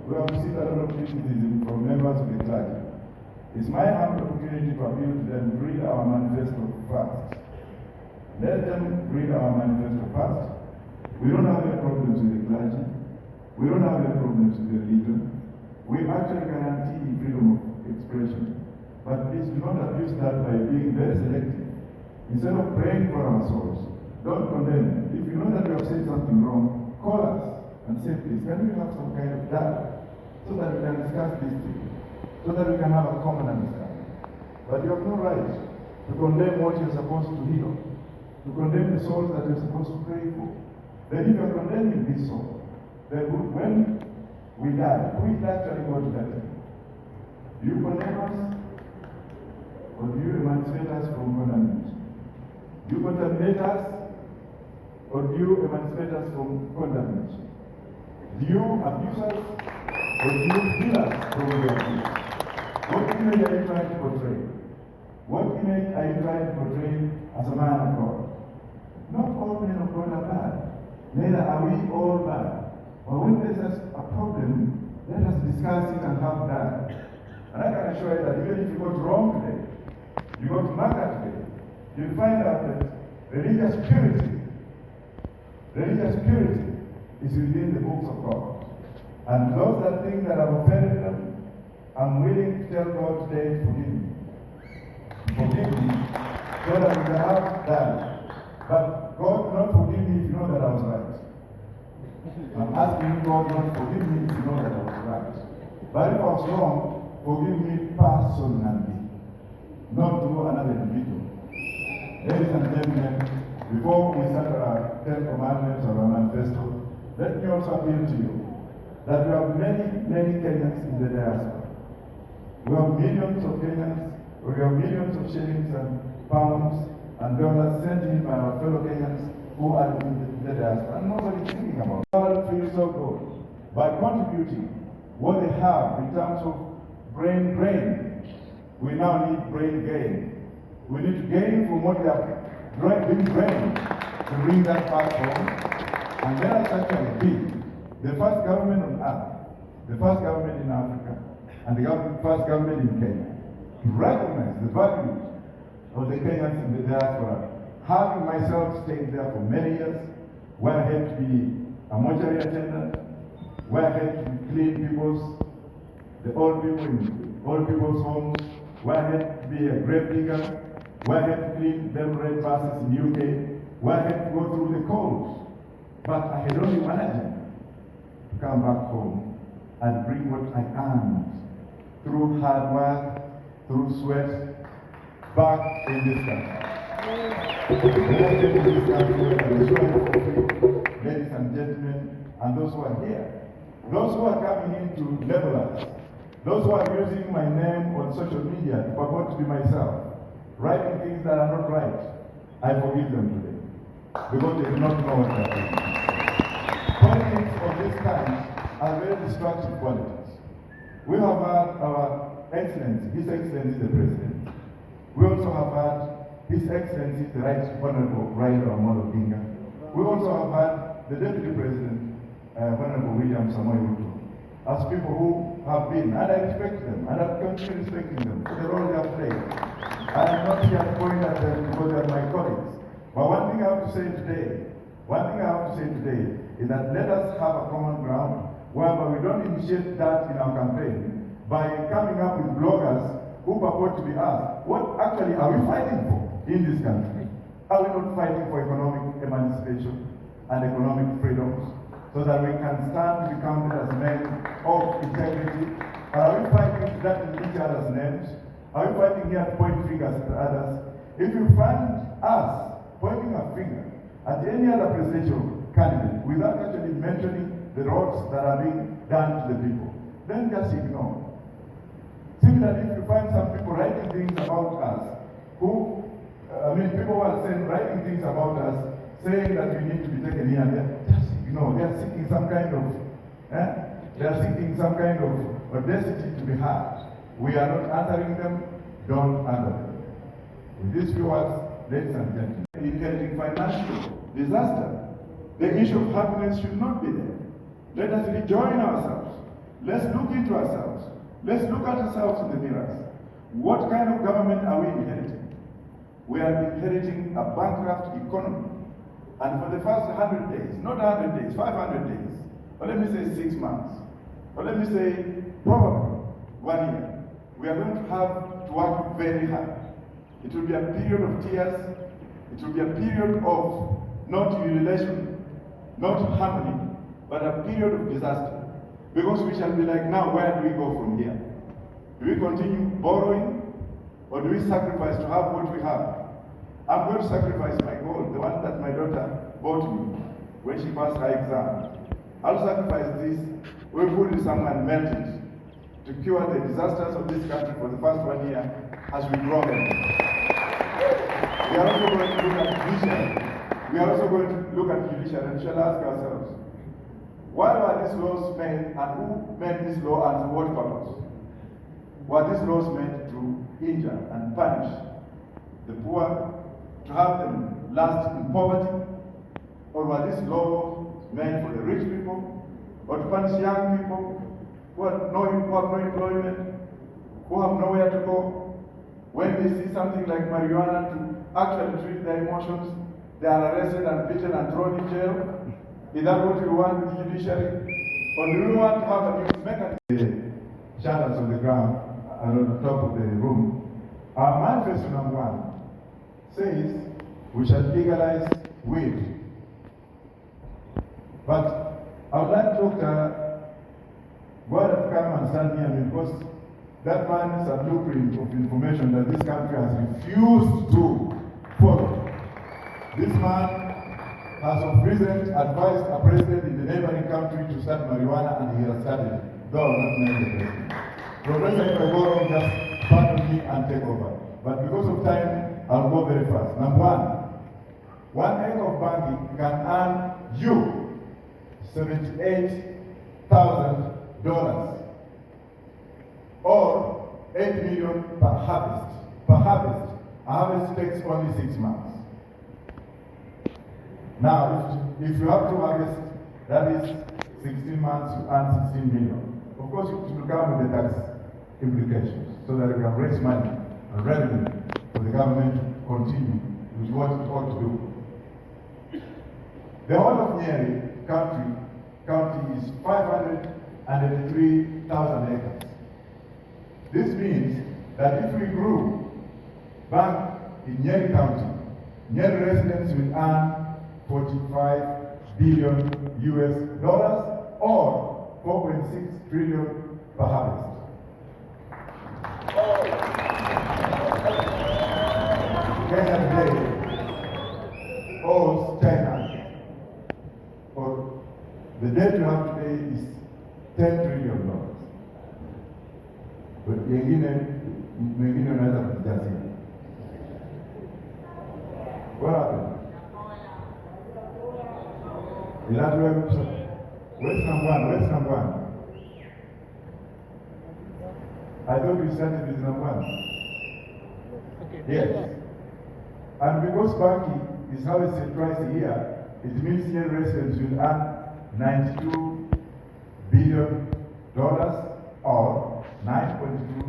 we have received a lot of criticism from members of the clergy. It's my humble opportunity to appeal to them to read our manifesto first. Let them read our manifesto first. We don't have any problems with the clergy. We don't have any problems with the religion. We actually guarantee freedom of expression. But please do not abuse that by being very selective. Instead of praying for our souls, don't condemn. If you know that you have said something wrong, call us and say, please, can we have some kind of dialogue so that we can discuss this thing, so that we can have a common understanding. But you have no right to condemn what you're supposed to heal, to condemn the souls that you're supposed to pray for. Then if you're condemning this soul, then when we die, who is actually going to die? Do you condemn us? Or do you emancipate us from condemnation? Do you contaminate us? Or do you emancipate us from condemnation? Do you abuse us? Or do you heal us from the abuse? What image are you trying to portray? What image are you trying to portray as a man of God? Not all men of God are bad. Neither are we all bad. But when there's a problem, let us discuss it and have that. And I can assure you that even if you got wrong today, you go to Mecca today, you'll find out that religious purity is within the books of God. And those that think that I've offended them, I'm willing to tell God today, forgive me. Forgive me, so that we can have that. But God will not forgive me if you know that I was right. I'm asking God not forgive me if you know that I was right. But if I was wrong, forgive me personally, not through another individual. Ladies and gentlemen, before we start our 10 commandments or our manifesto, let me also appeal to you that we have many Kenyans in the diaspora. We have millions of Kenyans, we have millions of shillings and pounds and dollars sent in by our fellow Kenyans who are in the diaspora, and nobody's thinking about it. God feels so good by contributing what they have in terms of brain drain. We now need brain gain. We need to gain from what they have been drained to bring that back home. And let us actually be the first government on earth, the first government in Africa, and the first government in Kenya to recognize the values of the Kenyans in the diaspora. Having myself stayed there for many years, where I had to be a mortuary attendant, where I had to clean the old people in old people's homes, where I had to be a grave digger, where I had to clean them red buses in UK, where I had to go through the cold. But I had only one agenda, to come back home and bring what I earned through hard work, through sweat, back in this country. When I came to this country, I was showing for free, ladies and gentlemen, and those who are here, those who are coming in to level us, those who are using my name on social media to purport to be myself, writing things that are not right, I forgive them today, because they do not know what they are doing. Politics of this kind are very destructive politics. We have had our Excellency, His Excellency the President. We also have had His Excellency the Right Honorable Raila Amolo Odinga. We also have had the Deputy President, Honorable William Samoei Ruto, as people who have been, and I respect them, and I continue respecting them for the role they have played. I am not here to point at them because they are my colleagues. But one thing I have to say today is that let us have a common ground whereby we don't initiate that in our campaign by coming up with bloggers who purport to be us. What actually are we fighting for in this country? Are we not fighting for economic emancipation and economic freedoms so that we can stand to be counted as men of integrity? Or are we fighting that in each other's names? Are we fighting here to point fingers at others? If you find us pointing a finger at any other presidential candidate without actually mentioning the wrongs that are being done to the people, then just ignore. Similarly, if you find some people writing things about us, people who are writing things about us, saying that we need to be taken here and there, just ignore. They are seeking some kind of audacity to be heard. We are not answering them, don't answer them. With these few words, ladies and gentlemen, inheriting financial disaster, the issue of happiness should not be there. Let us rejoin ourselves Let's look into ourselves. Let's look at ourselves in the mirrors. What kind of government are we inheriting? We are inheriting a bankrupt economy. And for the first 100 days, not 100 days, 500 days, or let me say 6 months, or let me say probably 1 year, we are going to have to work very hard. It will be a period of tears. It will be a period of not ululation, not harmony, but a period of disaster. Because we shall be like, now where do we go from here? Do we continue borrowing, or do we sacrifice to have what we have? I'm going to sacrifice my gold, the one that my daughter bought me when she passed her exam. I'll sacrifice this. We'll put it somewhere and melt it to cure the disasters of this country for the first 1 year as we grow them. We are also going to look at judiciary. We are also going to look at judiciary and shall ask ourselves, why were these laws made and who made this law and for what purpose? Were these laws made to injure and punish the poor, to have them last in poverty? Or were these laws made for the rich people, or to punish young people who have no employment, who have nowhere to go? When they see something like marijuana, to actually treat their emotions, they are arrested and beaten and thrown in jail. Is that what we want with the judiciary? Or do we want to have a new mechanism? The shutters on the ground and on the top of the room. Our manifesto number 1 says we shall legalize weed. But I would like Dr. Gwada to come and stand near me, because that man is a blueprint of information that this country has refused to follow. This man has of recent advised a president in the neighboring country to start marijuana, and he has started it, though not named the president. Professor, if I go wrong, just pardon me and take over. But because of time, I'll go very fast. Number 1 acre of banking can earn you $78,000 or $8 million per harvest. Per harvest. A harvest takes only 6 months. Now, if you have to harvest, that is 16 months, you earn 16 million. Of course, it will come with the tax implications, so that you can raise money and revenue for the government to continue with what it ought to do. The whole of Nyeri county is 583,000 acres. This means that if we grew bank in Nyeri County, Nyeri residents will earn $45 billion or 4.6 trillion per harvest. Kenya today owes China, or the debt you have today is $10 trillion. But mengine unaweza kujazia. What happened? Where's number 1? I thought we started with number 1. Okay. Yes. And because banking is harvested twice a year, it means here residents will earn $92 billion or 9.2